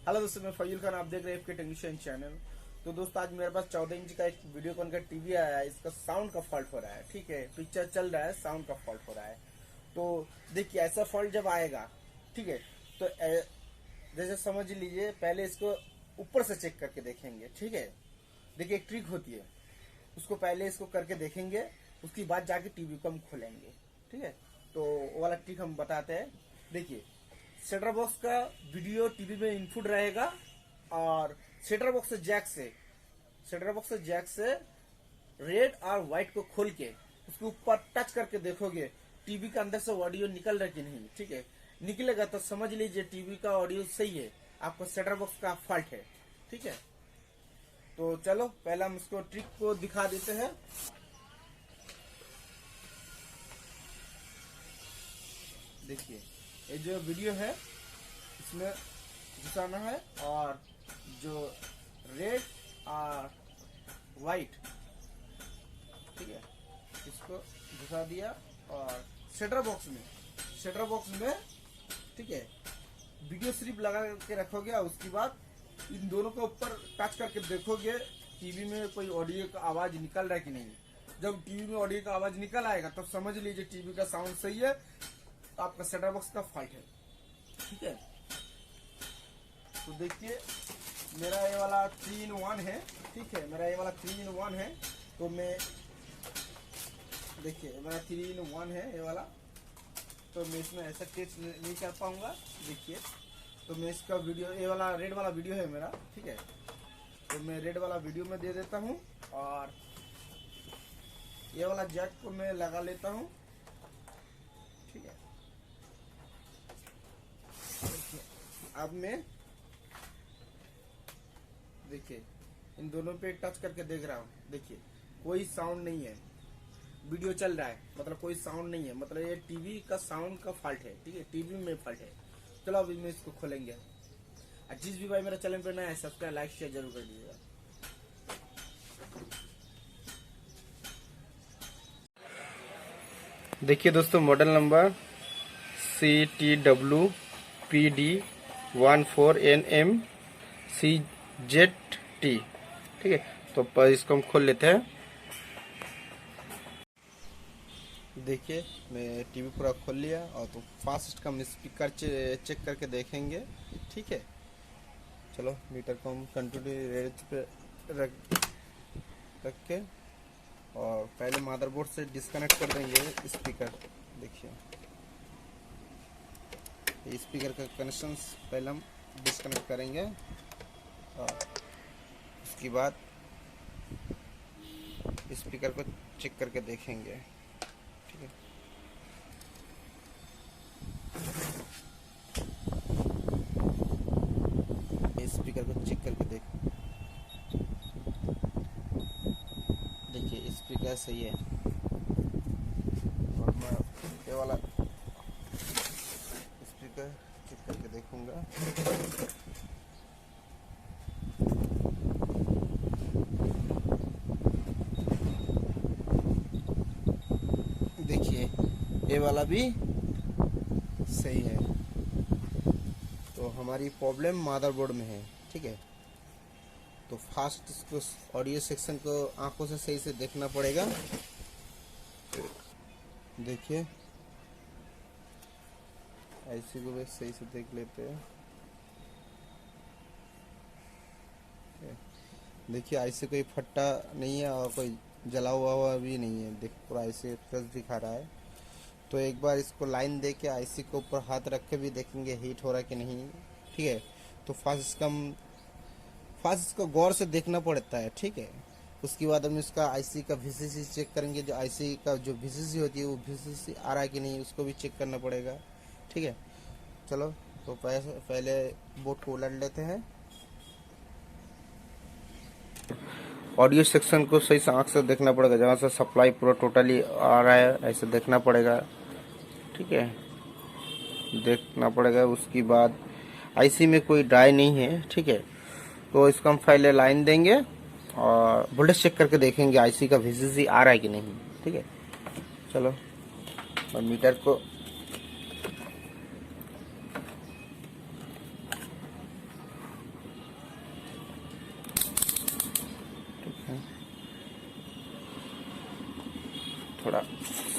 Hello दोस्तों, मैं fuel Khan, आप देख रहे हैं एफके टेक्नीशियन चैनल। तो दोस्तों, आज मेरे पास 14 इंच का एक वीडियोकॉन का टीवी आया है। इसका साउंड का फॉल्ट हो रहा है। ठीक है, पिक्चर चल रहा है, साउंड का फॉल्ट हो रहा है। तो देखिए, ऐसा फॉल्ट जब आएगा, ठीक है, तो जैसे समझ लीजिए, पहले इसको ऊपर से चेक करके देखेंगे। ठीक है, देखिए एक ट्रिक होती है, उसको पहले इसको करके देखेंगे, उसके बाद जाके टीवी को हम खोलेंगे। ठीक है, तो वो वाला ट्रिक हम बताते हैं। देखिए, सेटर बॉक्स का वीडियो टीवी में इनपुट रहेगा, और सेटर बॉक्स से जैक से रेड और व्हाइट को खोल के उसके ऊपर टच करके देखोगे टीवी के अंदर से ऑडियो निकल रहा है कि नहीं। ठीक है, निकलेगा तो समझ लीजिए टीवी का ऑडियो सही है, आपको सेटर बॉक्स का फॉल्ट है। ठीक है, तो चलो पहले हम इसको ट्रिक को दिखा देते हैं। देखिए, ये जो वीडियो है इसमें घुसाना है, और जो रेड और व्हाइट, ठीक है, इसको घुसा दिया, और सेटर बॉक्स में ठीक है, वीडियो सिर्फ लगा के रखोगे, और उसके बाद इन दोनों के ऊपर टच करके देखोगे टीवी में कोई ऑडियो का आवाज निकल रहा है कि नहीं। जब टीवी में ऑडियो का आवाज निकल आएगा तब समझ लीजिए टीवी का साउंड सही है, आपका सेटर बॉक्स का फॉल्ट है। ठीक है, तो देखिए, मेरा ये वाला 3-in-1 है। ठीक है, मेरा ये वाला 3-in-1 है। तो मैं देखिए, मेरा 3-in-1 है ये वाला, तो मैं इसमें ऐसा टेस्ट नहीं कर पाऊंगा। देखिए, तो मैं इसका वीडियो, ये वाला रेड वाला वीडियो है मेरा। ठीक है, तो मैं रेड वाला वीडियो में दे देता हूँ, और ये वाला जैक को मैं लगा लेता हूँ। ठीक है, देखिए, अब मैं देखिए इन दोनों पे टच करके देख रहा हूँ। देखिए, कोई साउंड नहीं है, वीडियो चल रहा है, मतलब कोई साउंड नहीं है, मतलब ये टीवी का साउंड का फॉल्ट है। ठीक है, टीवी में फॉल्ट है। चलो अभी मैं इसको खोलेंगे। और जिस भी भाई मेरा चैनल पे नया है, सब्सक्राइब लाइक शेयर जरूर कर दीजिएगा। देखिए दोस्तों, मॉडल नंबर CTWPD14NM CZT। ठीक है, तो इसको हम खोल लेते हैं। देखिए, मैं टीवी पूरा खोल लिया, और तो फास्ट कम स्पीकर चेक करके देखेंगे। ठीक है, चलो मीटर को हम कंटिन्यू रेंज पे रख के, और पहले मदरबोर्ड से डिस्कनेक्ट कर देंगे स्पीकर। देखिए, स्पीकर का कनेक्शन पहले हम डिस्कनेक्ट करेंगे, और उसके बाद स्पीकर को चेक करके देखेंगे। ठीक है, स्पीकर को चेक करके देखिए स्पीकर सही है, और मैं ये वाला स्पीकर चेक करके देखूंगा। देखिए, ये वाला भी सही है। तो हमारी प्रॉब्लम मदरबोर्ड में है। ठीक है, तो फास्ट इसको ऑडियो सेक्शन को आंखों से सही से देखना पड़ेगा। देखिए, ऐसे को भी सही से देख लेते हैं। देखिए, ऐसे कोई फट्टा नहीं है, और कोई जला हुआ भी नहीं है। देख, पूरा ऐसे फ्रेश दिखा रहा है। तो एक बार इसको लाइन दे के आईसी के ऊपर हाथ रख के भी देखेंगे हीट हो रहा है कि नहीं। ठीक है, तो फास्ट इसको गौर से देखना पड़ता है। ठीक है, उसके बाद हम इसका आईसी का वीसीसी चेक करेंगे। जो आईसी का जो वीसीसी होती है, वो वीसीसी आ रहा है कि नहीं, उसको भी चेक करना पड़ेगा। ठीक है, चलो तो पहले बोर्ड को उलट लेते हैं। ऑडियो सेक्शन को सही से आँख से देखना पड़ेगा, जहाँ से सप्लाई पूरा टोटली आ रहा है ऐसे देखना पड़ेगा। ठीक है, देखना पड़ेगा। उसके बाद आईसी में कोई ड्राई नहीं है। ठीक है, तो इसको हम पहले लाइन देंगे, और वोल्टेज चेक करके देखेंगे आईसी का वीसीसी आ रहा है कि नहीं। ठीक है, चलो, और मीटर को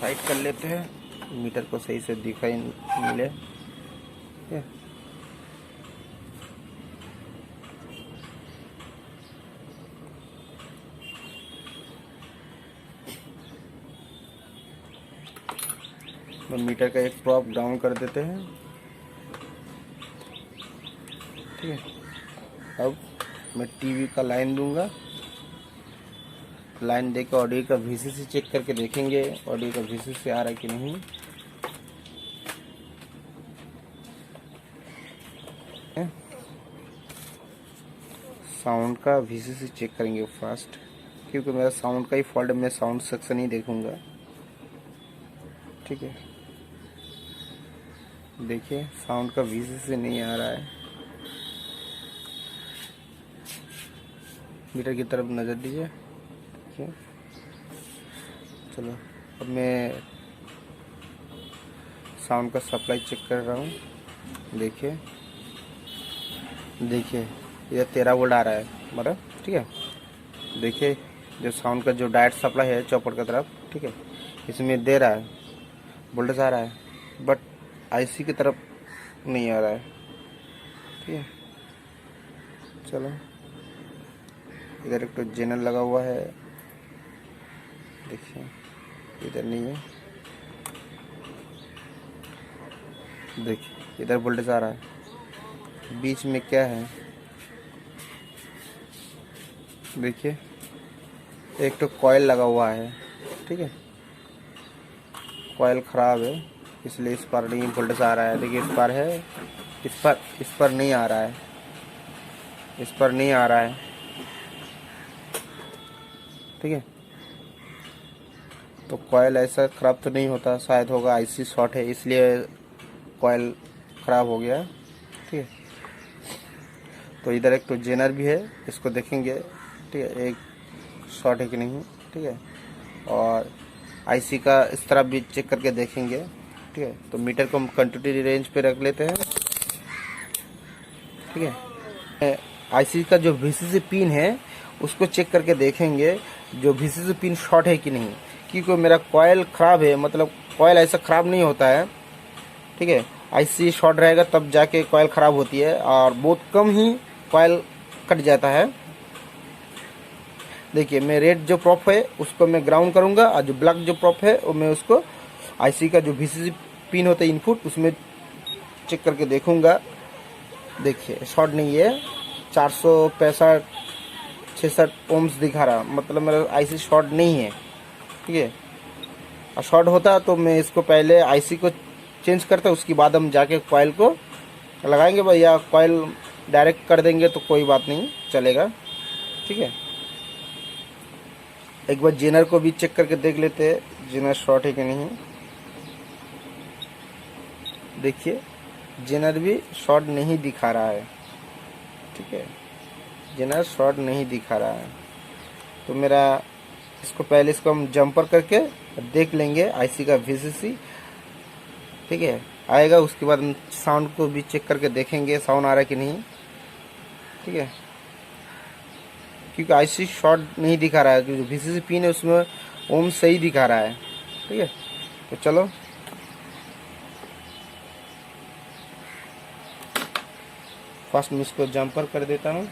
साइड कर लेते हैं, मीटर को सही से दिखाई मिले। ठीक है, तो मीटर का एक प्रॉप डाउन कर देते हैं। ठीक है, अब मैं टीवी का लाइन दूंगा। लाइन देकर ऑडियो का VCC चेक करके देखेंगे ऑडियो का VCC आ रहा है कि नहीं। साउंड का VCC चेक करेंगे फास्ट, क्योंकि मेरा साउंड का ही फॉल्ट है, मैं साउंड सेक्शन ही देखूंगा। ठीक है, देखिए साउंड का VCC नहीं आ रहा है। मीटर की तरफ नज़र दीजिए। ठीक है, चलो अब मैं साउंड का सप्लाई चेक कर रहा हूँ। देखिए देखिए इधर 13 वोल्ट आ रहा है मतलब। ठीक है, देखिए जो साउंड का जो डायरेक्ट सप्लाई है चौपट की तरफ, ठीक है, इसमें दे रहा है, वोल्टेज आ रहा है, बट IC की तरफ नहीं आ रहा है। ठीक है, चलो इधर एक तो जेनर लगा हुआ है, देखिए इधर नहीं है। देखिए इधर वोल्टेज आ रहा है, बीच में क्या है, देखिए एक तो कॉइल लगा हुआ है। ठीक है, कॉइल ख़राब है, इसलिए इस पर नहीं वोल्टेज आ रहा है। देखिए इस पर है, इस पर नहीं आ रहा है, इस पर नहीं आ रहा है। ठीक है, तो कॉइल ऐसा ख़राब तो नहीं होता, शायद होगा IC शॉर्ट है इसलिए कॉइल ख़राब हो गया। ठीक है, तो इधर एक तो जेनर भी है, इसको देखेंगे। ठीक है, एक शॉर्ट है कि नहीं। ठीक है, और IC का इस तरफ भी चेक करके देखेंगे। ठीक है, तो मीटर को हम कंटिन्यूटी रेंज पे रख लेते हैं। ठीक है, IC का जो VCC पिन है उसको चेक करके देखेंगे जो VCC पिन शॉर्ट है कि नहीं, क्योंकि मेरा कॉइल ख़राब है, मतलब कॉइल ऐसा ख़राब नहीं होता है। ठीक है, IC शॉर्ट रहेगा तब जाके कॉइल ख़राब होती है, और बहुत कम ही कॉइल कट जाता है। देखिए मैं रेड जो प्रॉप है उसको मैं ग्राउंड करूंगा, और जो ब्लैक जो प्रॉप है वो मैं उसको IC का जो VCC पिन होता है इनपुट, उसमें चेक करके देखूंगा। देखिए शॉर्ट नहीं है, 465-66 ओम्स दिखा रहा, मतलब मेरा IC शॉर्ट नहीं है। ठीक है, और शॉर्ट होता तो मैं इसको पहले IC को चेंज करता, उसके बाद हम जाके कॉइल को लगाएंगे भैया। कॉइल डायरेक्ट कर देंगे तो कोई बात नहीं, चलेगा। ठीक है, एक बार जेनर को भी चेक करके देख लेते हैं, जेनर शॉर्ट है कि नहीं। देखिए जेनर भी शॉर्ट नहीं दिखा रहा है। ठीक है, जेनर शॉर्ट नहीं दिखा रहा है, तो मेरा इसको पहले इसको हम जंपर करके देख लेंगे IC का VCC। ठीक है, आएगा, उसके बाद हम साउंड को भी चेक करके देखेंगे साउंड आ रहा है कि नहीं। ठीक है, क्योंकि IC शॉर्ट नहीं दिखा रहा है, क्योंकि VCC पिन है उसमें ओम सही दिखा रहा है। ठीक है, तो चलो फर्स्ट मैं इसको जंपर कर देता हूँ।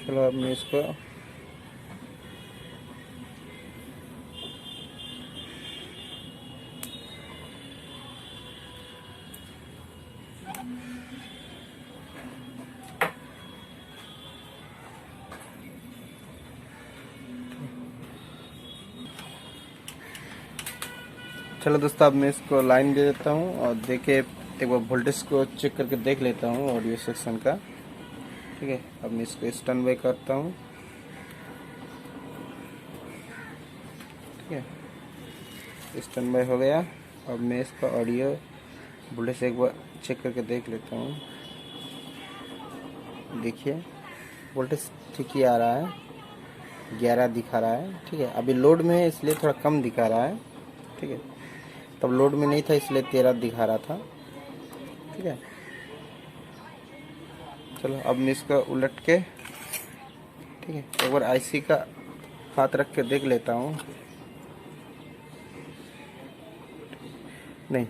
चलो अब मैं इसको चलो दोस्तों अब मैं इसको लाइन दे देता हूँ, और देखे एक बार वोल्टेज को चेक करके देख लेता हूँ ऑडियो सेक्शन का। ठीक है, अब मैं इसको स्टैंड बाय करता हूँ। ठीक है, स्टैंड बाय हो गया। अब मैं इसका ऑडियो वोल्टेज एक बार चेक करके देख लेता हूँ। देखिए वोल्टेज ठीक ही आ रहा है, 11 दिखा रहा है। ठीक है, अभी लोड में है इसलिए थोड़ा कम दिखा रहा है। ठीक है, तब लोड में नहीं था इसलिए 13 दिखा रहा था। ठीक है, चलो अब मैं इसका उलट के, ठीक है, एक बार आईसी का हाथ रख के देख लेता हूँ। नहीं,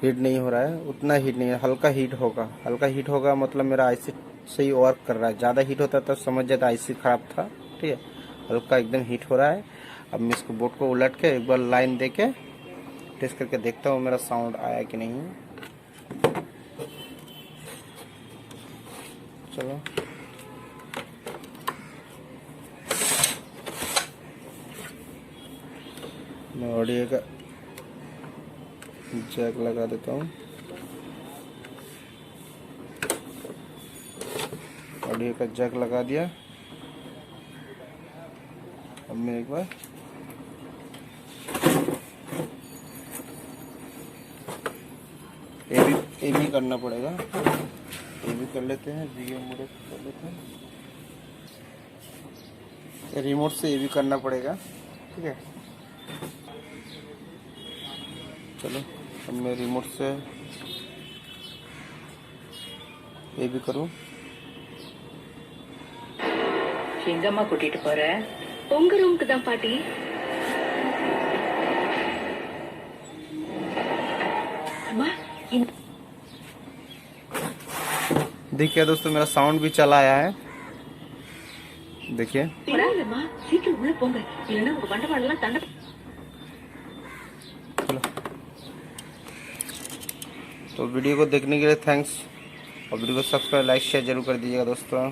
हीट नहीं हो रहा है, उतना हीट नहीं है, हल्का हीट होगा। हल्का हीट होगा मतलब मेरा आईसी सही वर्क कर रहा है। ज़्यादा हीट होता तो समझ जाता आईसी खराब था। ठीक है, हल्का एकदम हीट हो रहा है। अब मैं इसको बोर्ड को उलट के एक बार लाइन दे के टेस्ट करके देखता हूँ मेरा साउंड आया कि नहीं। चलो मैं ऑडियो का जैक लगा देता हूँ। ऑडियो का जैक लगा दिया। अब मैं एक बार ए भी करना पड़ेगा। ए भी कर लेते हैं, वीडियो मोड कर लेते हैं। रिमोट से ये भी करना पड़ेगा। ठीक है, चलो अब मैं रिमोट से ये भी करूं। எங்கம்மா கூட்டிட்டு போற? உங்க ரூமுக்கு தான் பாட்டி. அம்மா देखिए दोस्तों, मेरा साउंड भी चला आया है। देखिए சீக்கிரம் உள்ள போங்க, இல்லைன்னா உங்க பண்டவாளெல்லாம் தண்டை. चलो, तो वीडियो को देखने के लिए थैंक्स, और वीडियो को सब्सक्राइब लाइक शेयर जरूर कर दीजिएगा दोस्तों।